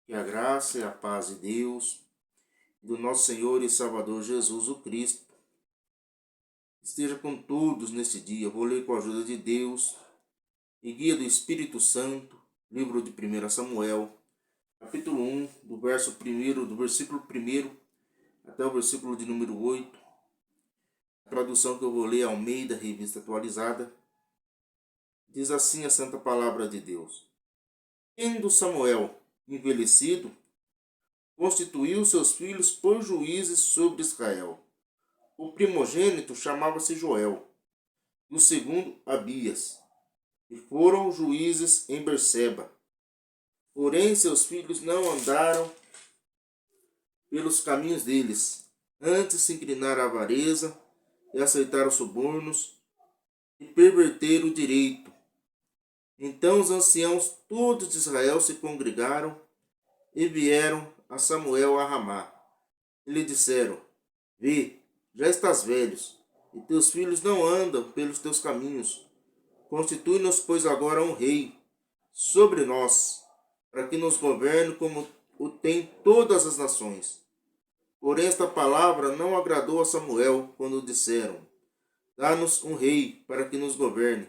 Que a graça e a paz de Deus, do nosso Senhor e Salvador Jesus o Cristo, esteja com todos nesse dia. Vou ler com a ajuda de Deus e guia do Espírito Santo, livro de 1 Samuel, capítulo 1, do versículo 1 até o versículo de número 8. A tradução que eu vou ler é Almeida, Revista Atualizada. Diz assim a santa palavra de Deus. Tendo Samuel envelhecido, constituiu seus filhos por juízes sobre Israel. O primogênito chamava-se Joel, e o segundo Abias, e foram juízes em Berseba. Porém, seus filhos não andaram pelos caminhos deles, antes se inclinaram à avareza, e aceitaram subornos, e perverteram o direito. Então os anciãos todos de Israel se congregaram, e vieram a Samuel a Ramá, e lhe disseram: Vê, já estás velhos, e teus filhos não andam pelos teus caminhos. Constitui-nos, pois, agora um rei sobre nós, para que nos governe como o tem todas as nações. Porém, esta palavra não agradou a Samuel quando disseram: Dá-nos um rei para que nos governe.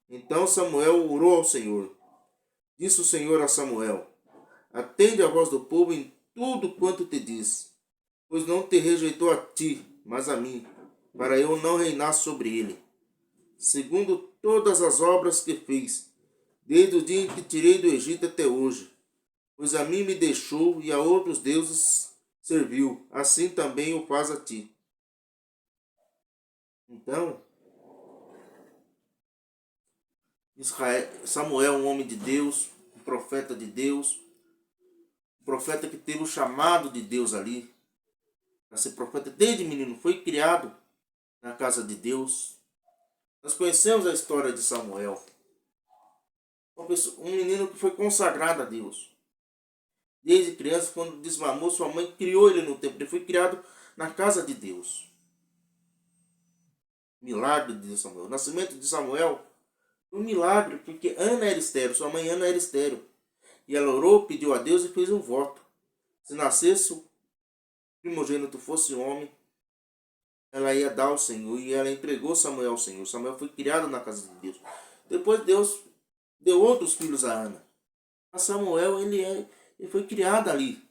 Então Samuel orou ao Senhor. Disse o Senhor a Samuel: Atende a voz do povo em tudo quanto te diz, pois não te rejeitou a ti, mas a mim, para eu não reinar sobre ele, segundo todas as obras que fiz, desde o dia em que tirei do Egito até hoje. Pois a mim me deixou e a outros deuses serviu, assim também o faz a ti. Então, Samuel, um homem de Deus, um profeta de Deus, um profeta que teve o chamado de Deus ali, para ser profeta desde menino, foi criado na casa de Deus. Nós conhecemos a história de Samuel, um menino que foi consagrado a Deus. Desde criança, quando desmamou, sua mãe criou ele no templo. Ele foi criado na casa de Deus. Milagre de Samuel. O nascimento de Samuel foi um milagre, porque Ana era estéril, sua mãe Ana era estéril. E ela orou, pediu a Deus e fez um voto. Se nascesse o primogênito fosse homem, ela ia dar ao Senhor, e ela entregou Samuel ao Senhor. Samuel foi criado na casa de Deus. Depois Deus deu outros filhos a Ana. Mas Samuel, ele foi criado ali,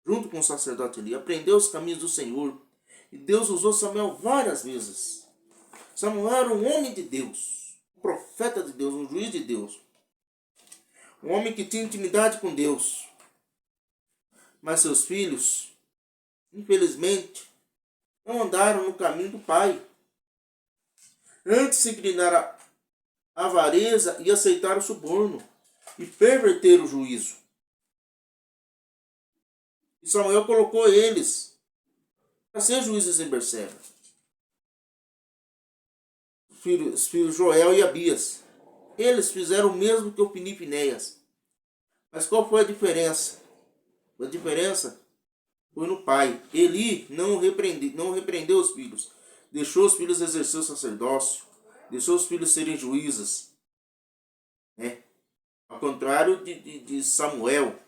junto com o sacerdote ali, aprendeu os caminhos do Senhor. E Deus usou Samuel várias vezes. Samuel era um homem de Deus, um profeta de Deus, um juiz de Deus. Um homem que tinha intimidade com Deus. Mas seus filhos, infelizmente, não andaram no caminho do pai. Antes se inclinaram à avareza e aceitaram o suborno, e perverteram o juízo. E Samuel colocou eles para ser juízes em Berseba. Os filhos Joel e Abias. Eles fizeram o mesmo que Ofni e Finéias. Mas qual foi a diferença? A diferença foi no pai. Eli não repreendeu os filhos. Deixou os filhos exercer o sacerdócio. Deixou os filhos serem juízes. Ao contrário de Samuel.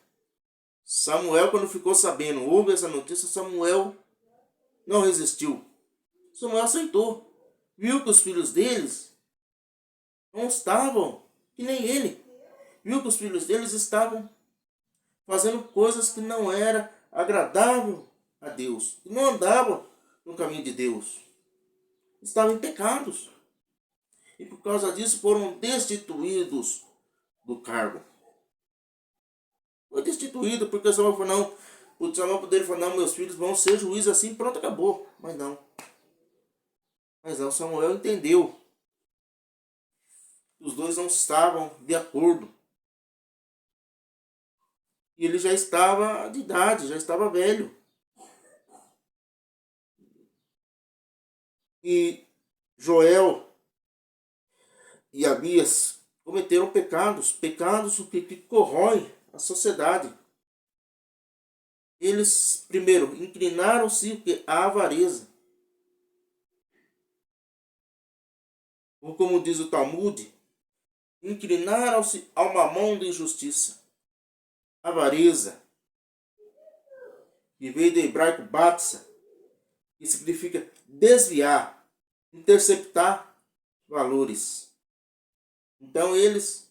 Samuel, quando ficou sabendo, ouve essa notícia, Samuel não resistiu. Samuel aceitou. Viu que os filhos deles não estavam que nem ele. Viu que os filhos deles estavam fazendo coisas que não era agradável a Deus. Que não andavam no caminho de Deus. Estavam em pecados. E por causa disso foram destituídos do cargo. Foi destituído porque Samuel falou, não. O Samuel poderia falar, não, meus filhos vão ser juízes assim, pronto, acabou. Mas não. Samuel entendeu. Os dois não estavam de acordo. E ele já estava de idade, já estava velho. E Joel e Abias cometeram pecados que corroem a sociedade. Eles, primeiro, inclinaram-se à avareza. Ou como diz o Talmud, inclinaram-se ao mamão da injustiça. Avareza que veio do hebraico batsa, que significa desviar, interceptar valores. Então eles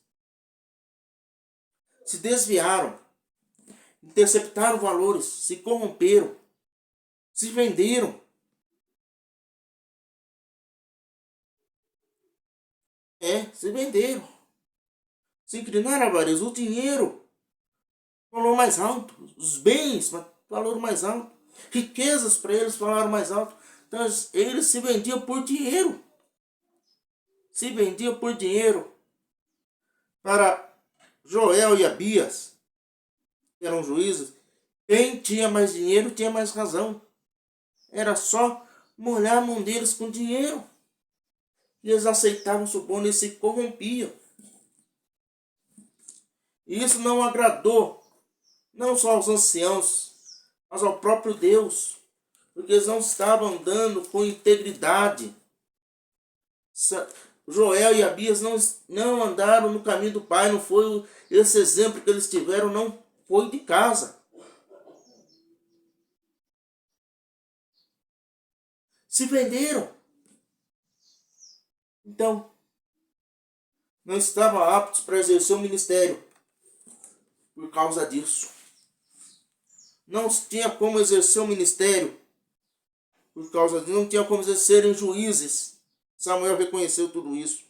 se desviaram, interceptaram valores, se corromperam, se venderam. Se venderam. Se inclinaram a avarias. O dinheiro, valor mais alto. Os bens, valor mais alto. Riquezas para eles, valor mais alto. Então eles se vendiam por dinheiro. Se vendiam por dinheiro. Para Joel e Abias, que eram juízes, quem tinha mais dinheiro tinha mais razão. Era só molhar a mão deles com dinheiro. E eles aceitavam o suborno e se corrompiam. E isso não agradou, não só aos anciãos, mas ao próprio Deus. Porque eles não estavam andando com integridade. Joel e Abias não andaram no caminho do Pai. Não foi esse exemplo que eles tiveram, não foi de casa. Se venderam. Então, não estavam aptos para exercer o ministério por causa disso. Não tinha como exercer o ministério por causa disso. Não tinha como exercerem juízes. Samuel reconheceu tudo isso.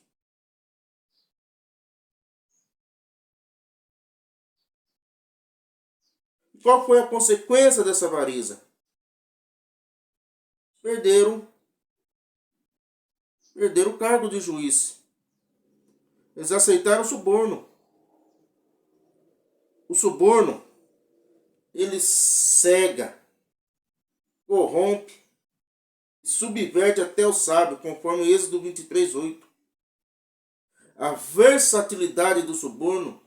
E qual foi a consequência dessa avareza? Perderam o cargo de juiz. Eles aceitaram o suborno. O suborno, ele cega, corrompe, subverte até o sábio, conforme Êxodo 23:8. A versatilidade do suborno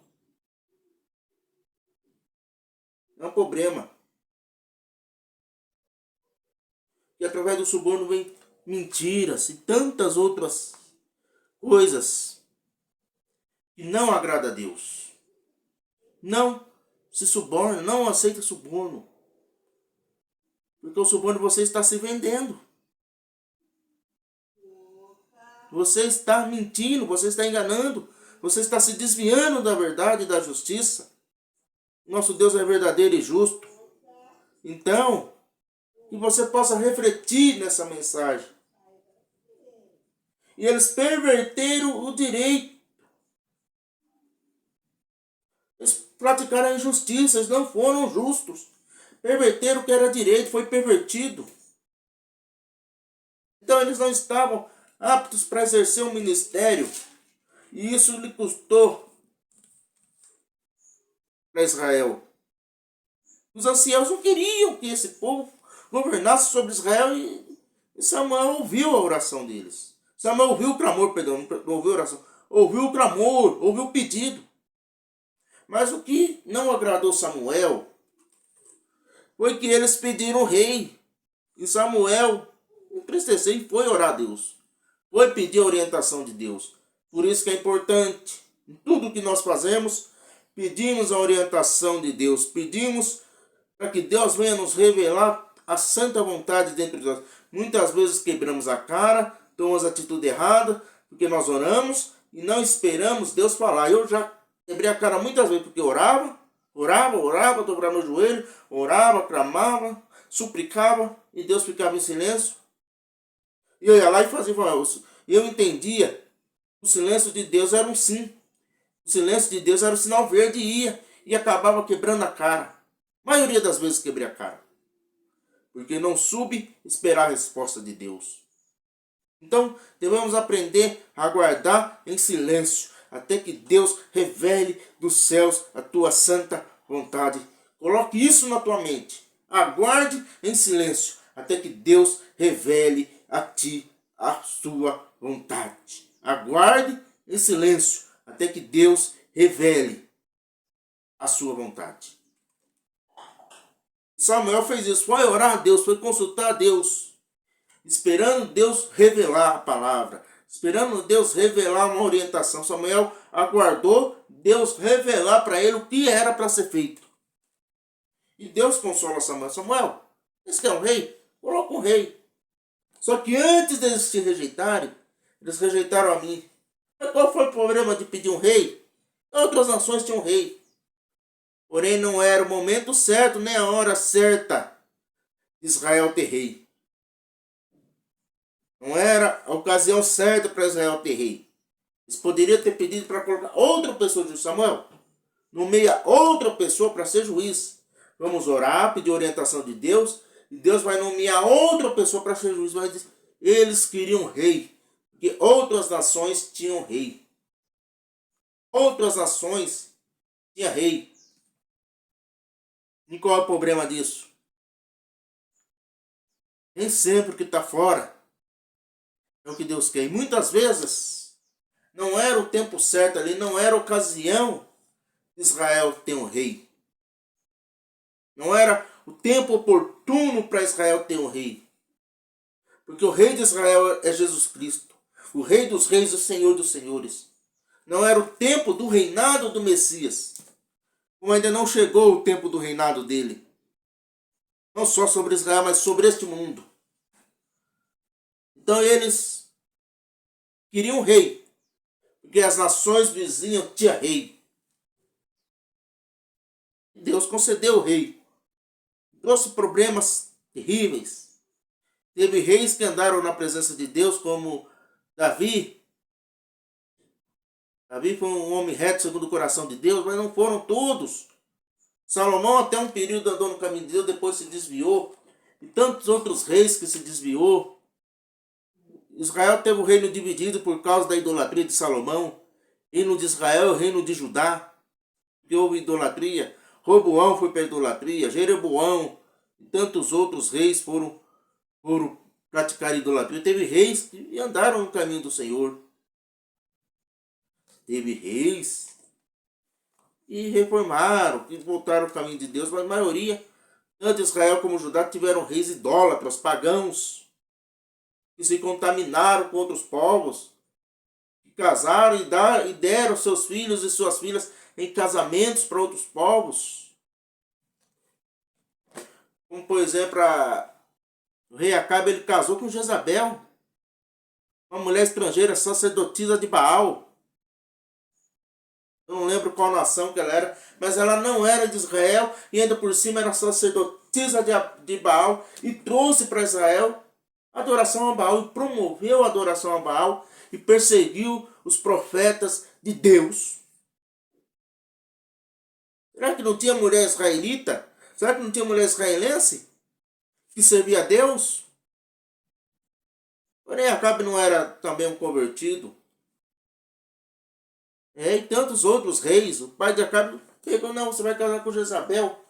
é um problema. E através do suborno vem mentiras e tantas outras coisas que não agrada a Deus. Não se suborna, não aceita suborno. Porque o suborno você está se vendendo. Você está mentindo, você está enganando, você está se desviando da verdade e da justiça. Nosso Deus é verdadeiro e justo. Então, que você possa refletir nessa mensagem. E eles perverteram o direito. Eles praticaram a injustiça, eles não foram justos. Perverteram o que era direito, foi pervertido. Então eles não estavam aptos para exercer o ministério. E isso lhe custou para Israel. Os anciãos não queriam que esse povo governasse sobre Israel e Samuel ouviu a oração deles. Samuel ouviu o clamor, não ouviu a oração. Ouviu o clamor, ouviu o pedido. Mas o que não agradou Samuel foi que eles pediram o rei. E Samuel entristeceu e foi orar a Deus. Foi pedir a orientação de Deus. Por isso que é importante, em tudo que nós fazemos, pedimos a orientação de Deus. Pedimos para que Deus venha nos revelar a santa vontade dentro de nós. Muitas vezes quebramos a cara, tomamos a atitude errada, porque nós oramos e não esperamos Deus falar. Eu já quebrei a cara muitas vezes porque orava, dobrava no joelho, orava, clamava, suplicava e Deus ficava em silêncio. E eu ia lá e fazia. Eu entendia que o silêncio de Deus era um sim. O silêncio de Deus era o sinal verde e acabava quebrando a cara. A maioria das vezes quebrei a cara. Porque não soube esperar a resposta de Deus. Então, devemos aprender a aguardar em silêncio, até que Deus revele dos céus a tua santa vontade. Coloque isso na tua mente. Aguarde em silêncio, até que Deus revele a ti a sua vontade. Aguarde em silêncio, até que Deus revele a sua vontade. Samuel fez isso, foi orar a Deus, foi consultar a Deus, esperando Deus revelar a palavra, esperando Deus revelar uma orientação. Samuel aguardou Deus revelar para ele o que era para ser feito. E Deus consola Samuel. Samuel, eles querem um rei? Coloca um rei. Só que antes deles te rejeitarem, eles rejeitaram a mim. Mas qual foi o problema de pedir um rei? Outras nações tinham um rei. Porém, não era o momento certo, nem a hora certa de Israel ter rei. Não era a ocasião certa para Israel ter rei. Eles poderiam ter pedido para colocar outra pessoa de Samuel. Nomeia outra pessoa para ser juiz. Vamos orar, pedir orientação de Deus. E Deus vai nomear outra pessoa para ser juiz. Mas eles queriam rei. Porque outras nações tinham rei. Outras nações tinham rei. E qual é o problema disso? Nem sempre o que está fora é o que Deus quer. E muitas vezes não era o tempo certo ali, não era a ocasião de Israel ter um rei. Não era o tempo oportuno para Israel ter um rei. Porque o rei de Israel é Jesus Cristo. O rei dos reis, o Senhor dos senhores. Não era o tempo do reinado do Messias. Como ainda não chegou o tempo do reinado dele. Não só sobre Israel, mas sobre este mundo. Então eles queriam um rei. Porque as nações vizinhas tinham rei. Deus concedeu o rei. Trouxe problemas terríveis. Teve reis que andaram na presença de Deus, como Davi. Davi foi um homem reto segundo o coração de Deus, mas não foram todos. Salomão até um período andou no caminho de Deus, depois se desviou. E tantos outros reis que se desviou. Israel teve o reino dividido por causa da idolatria de Salomão. Reino de Israel e reino de Judá. Que houve idolatria. Roboão foi para a idolatria. Jeroboão e tantos outros reis foram praticar idolatria. Teve reis que andaram no caminho do Senhor. Teve reis e reformaram, que voltaram ao caminho de Deus, mas a maioria, tanto Israel como Judá, tiveram reis idólatras, pagãos, que se contaminaram com outros povos, que casaram e deram seus filhos e suas filhas em casamentos para outros povos. Como, por exemplo, o rei Acabe, ele casou com Jezabel, uma mulher estrangeira, sacerdotisa de Baal. Eu não lembro qual nação que ela era, mas ela não era de Israel e ainda por cima era sacerdotisa de Baal e trouxe para Israel a adoração a Baal e promoveu a adoração a Baal e perseguiu os profetas de Deus. Será que não tinha mulher israelita? Será que não tinha mulher israelense que servia a Deus? Porém, Acabe não era também um convertido. E tantos outros reis. O pai de Acabe pegou, não, você vai casar com Jezabel.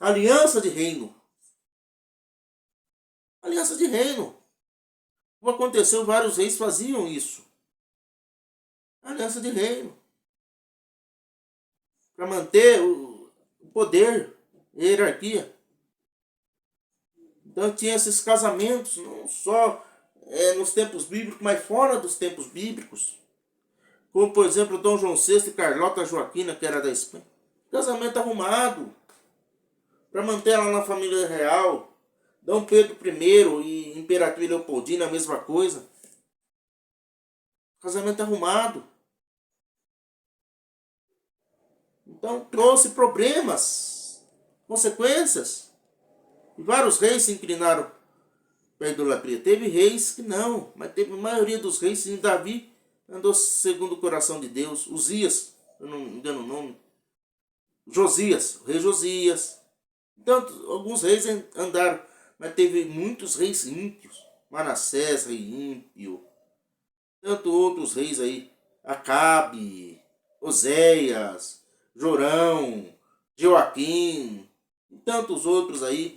Aliança de reino. Aliança de reino. Como aconteceu, vários reis faziam isso. Aliança de reino. Para manter o poder e a hierarquia. Então tinha esses casamentos, não só nos tempos bíblicos, mas fora dos tempos bíblicos. Como, por exemplo, Dom João VI e Carlota Joaquina, que era da Espanha. Casamento arrumado. Para manter ela na família real. Dom Pedro I e Imperatriz Leopoldina, a mesma coisa. Casamento arrumado. Então trouxe problemas, consequências. E vários reis se inclinaram para a idolatria. Teve reis que não, mas teve a maioria dos reis, sim. Davi andou segundo o coração de Deus. Uzias, eu não me engano o nome. Josias, o rei Josias. Então, alguns reis andaram, mas teve muitos reis ímpios. Manassés, rei ímpio. Tanto outros reis aí. Acabe, Oséias, Jorão, Joaquim. E tantos outros aí.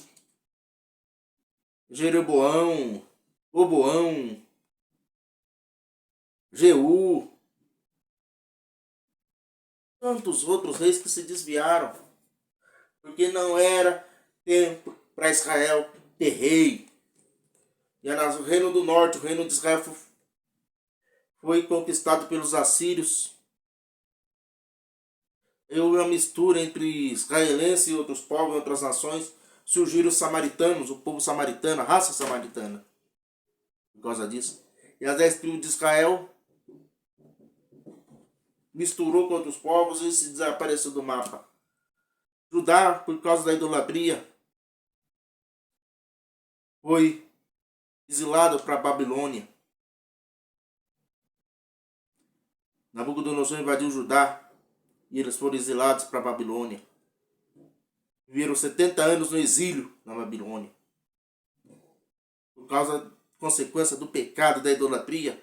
Jeroboão, Roboão, Jeú. Tantos outros reis que se desviaram. Porque não era tempo para Israel ter rei. E o reino do norte, o reino de Israel foi conquistado pelos assírios. houve uma mistura entre israelenses e outros povos e outras nações. Surgiram os samaritanos, o povo samaritano, a raça samaritana. Por causa disso. E as 10 tribos de Israel misturou com outros povos e se desapareceu do mapa. Judá, por causa da idolatria, foi exilado para a Babilônia. Nabucodonosor invadiu Judá e eles foram exilados para a Babilônia. Viveram 70 anos no exílio na Babilônia. Por causa, consequência do pecado da idolatria,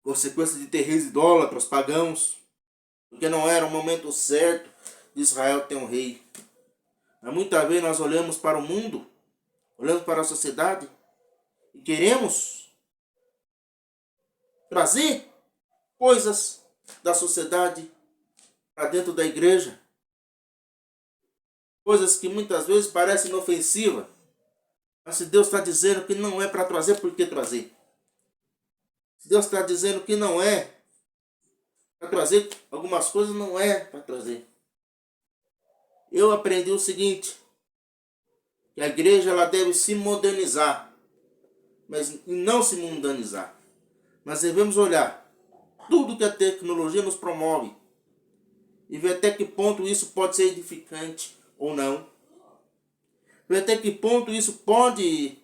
consequência de ter reis idólatras, pagãos, porque não era o momento certo de Israel ter um rei. Mas muitas vezes nós olhamos para o mundo, olhamos para a sociedade e queremos trazer coisas da sociedade para dentro da igreja. Coisas que muitas vezes parecem inofensivas. Mas se Deus está dizendo que não é para trazer, por que trazer? Se Deus está dizendo que não é para trazer algumas coisas, não é para trazer. Eu aprendi o seguinte, que a igreja ela deve se modernizar, mas não se mundanizar. Mas devemos olhar tudo que a tecnologia nos promove e ver até que ponto isso pode ser edificante ou não. Ver até que ponto isso pode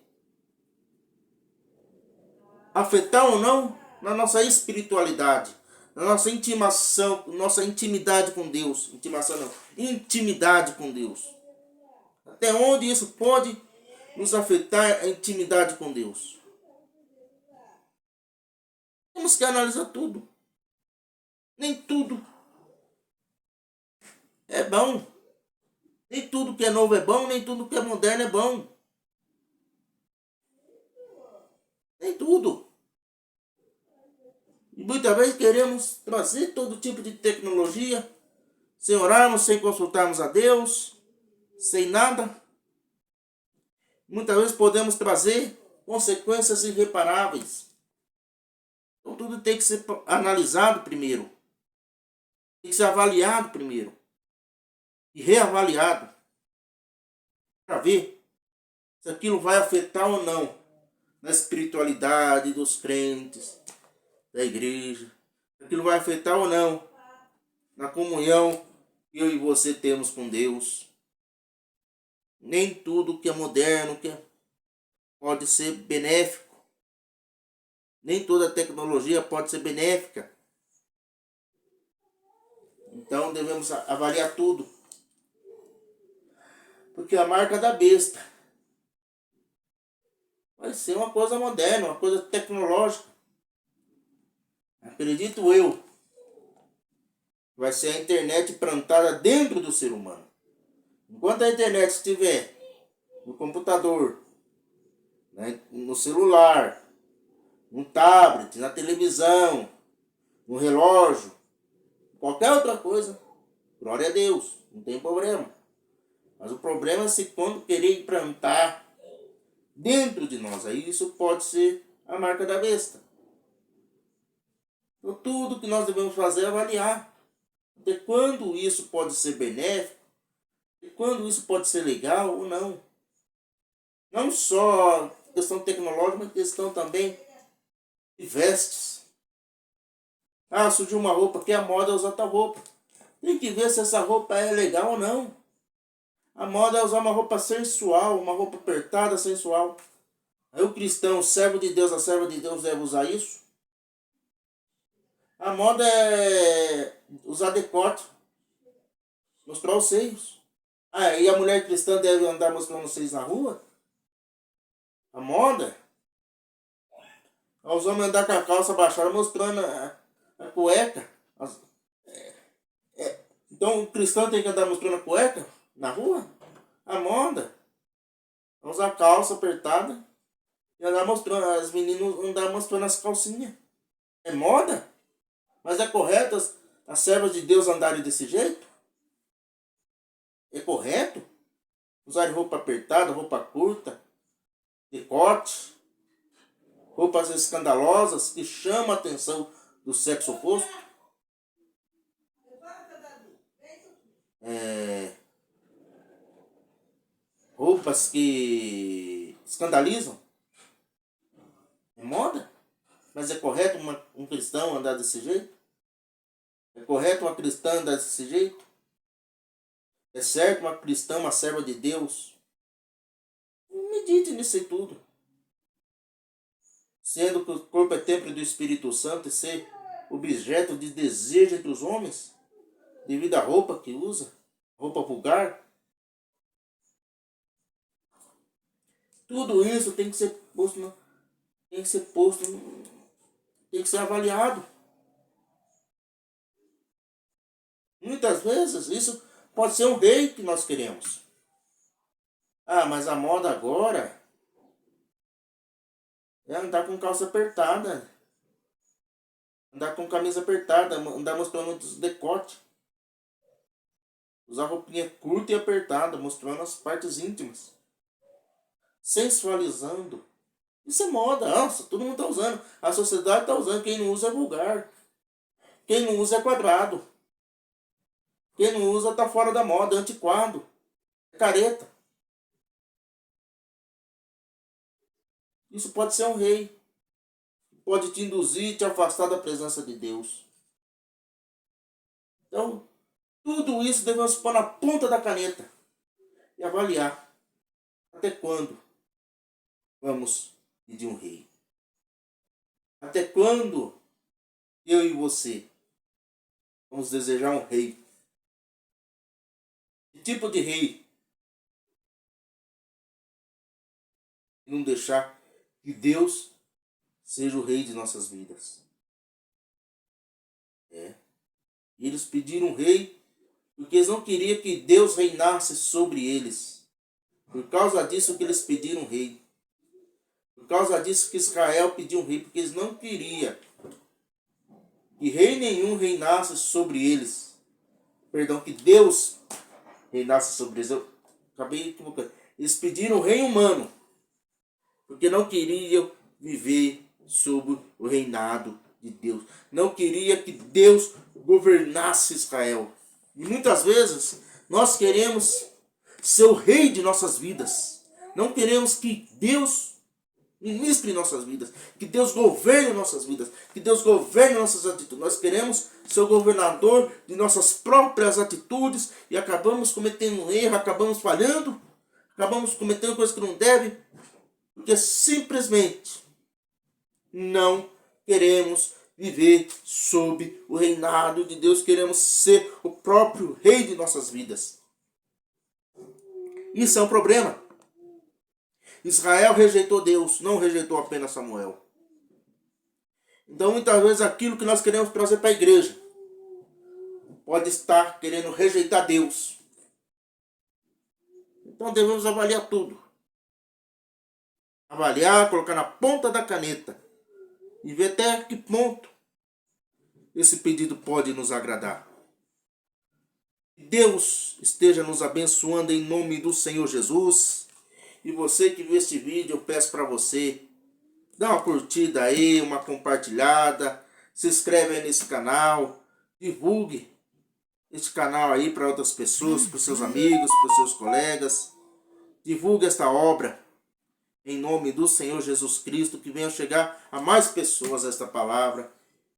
afetar ou não na nossa espiritualidade, na nossa intimação, nossa intimidade com Deus. Intimidade com Deus. Até onde isso pode nos afetar a intimidade com Deus. Temos que analisar tudo. Nem tudo é bom. Nem tudo que é novo é bom, nem tudo que é moderno é bom. Nem tudo. E muitas vezes queremos trazer todo tipo de tecnologia, sem orarmos, sem consultarmos a Deus, sem nada. Muitas vezes podemos trazer consequências irreparáveis. Então tudo tem que ser analisado primeiro. Tem que ser avaliado primeiro. E reavaliado. Para ver se aquilo vai afetar ou não na espiritualidade dos crentes, da igreja. Se aquilo vai afetar ou não na comunhão que eu e você temos com Deus. Nem tudo que é moderno pode ser benéfico. Nem toda tecnologia pode ser benéfica. Então devemos avaliar tudo. Porque a marca da besta vai ser uma coisa moderna, uma coisa tecnológica. Acredito eu. Vai ser a internet plantada dentro do ser humano. Enquanto a internet estiver no computador, né, no celular, no tablet, na televisão, no relógio, qualquer outra coisa, glória a Deus, não tem problema. Mas o problema é se quando querer implantar dentro de nós, aí isso pode ser a marca da besta. Então tudo que nós devemos fazer é avaliar de quando isso pode ser benéfico, de quando isso pode ser legal ou não. Não só questão tecnológica, mas questão também de vestes. Ah, surgiu uma roupa que a moda é usar tal roupa. Tem que ver se essa roupa é legal ou não. A moda é usar uma roupa sensual, uma roupa apertada, sensual. Aí o cristão, o servo de Deus, a serva de Deus deve usar isso. A moda é usar decote, mostrar os seios. Ah, e a mulher cristã deve andar mostrando os seios na rua? A moda é os homens andar com a calça baixada mostrando a cueca. Então o cristão tem que andar mostrando a cueca na rua? A moda é usar calça apertada e andar mostrando, as meninas andar mostrando as calcinhas. É moda? Mas é correto as servas de Deus andarem desse jeito? É correto? Usar roupa apertada, roupa curta, decote, roupas escandalosas que chamam a atenção do sexo oposto? roupas que escandalizam. É moda. Mas é correto um cristão andar desse jeito? É correto uma cristã andar desse jeito? É certo uma cristã, uma serva de Deus? Medite nisso aí tudo. Sendo que o corpo é templo do Espírito Santo e ser objeto de desejo entre os homens, devido à roupa que usa, roupa vulgar. Tudo isso tem que ser posto, tem que ser avaliado. Muitas vezes isso pode ser um rei que nós queremos. Ah, mas a moda agora é andar com calça apertada, andar com camisa apertada, andar mostrando os decote, usar roupinha curta e apertada, mostrando as partes íntimas, sensualizando. Isso é moda. Nossa, todo mundo está usando. A sociedade está usando. Quem não usa é vulgar. Quem não usa é quadrado. Quem não usa está fora da moda, é antiquado, é careta. Isso pode ser um rei. Pode te induzir e te afastar da presença de Deus. Então, tudo isso devemos pôr na ponta da caneta e avaliar até quando vamos pedir um rei. Até quando eu e você vamos desejar um rei. Que tipo de rei? E não deixar que Deus seja o rei de nossas vidas. E eles pediram um rei porque eles não queriam que Deus reinasse sobre eles. Por causa disso que eles pediram um rei. Por causa disso que Israel pediu um rei, porque eles não queriam que rei nenhum reinasse sobre eles. Perdão, que Deus reinasse sobre eles. Eu acabei equivocando. Eles pediram um rei humano, porque não queriam viver sob o reinado de Deus. Não queria que Deus governasse Israel. E muitas vezes nós queremos ser o rei de nossas vidas. Não queremos que Deus ministre em nossas vidas, que Deus governe nossas vidas, que Deus governe nossas atitudes. Nós queremos ser o governador de nossas próprias atitudes e acabamos cometendo um erro, acabamos falhando, acabamos cometendo coisas que não devem, porque simplesmente não queremos viver sob o reinado de Deus, queremos ser o próprio rei de nossas vidas. Isso é um problema. Israel rejeitou Deus, não rejeitou apenas Samuel. Então muitas vezes aquilo que nós queremos trazer para a igreja pode estar querendo rejeitar Deus. Então devemos avaliar tudo. Avaliar, colocar na ponta da caneta e ver até que ponto esse pedido pode nos agradar. Que Deus esteja nos abençoando em nome do Senhor Jesus. E você que viu este vídeo, eu peço para você, dá uma curtida aí, uma compartilhada, se inscreve aí nesse canal, divulgue este canal aí para outras pessoas, para os seus amigos, para os seus colegas. Divulgue esta obra em nome do Senhor Jesus Cristo, que venha chegar a mais pessoas esta palavra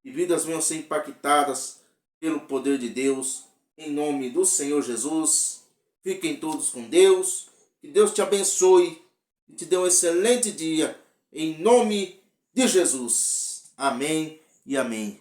e vidas venham ser impactadas pelo poder de Deus, em nome do Senhor Jesus. Fiquem todos com Deus, que Deus te abençoe e te dê um excelente dia, em nome de Jesus. Amém e amém.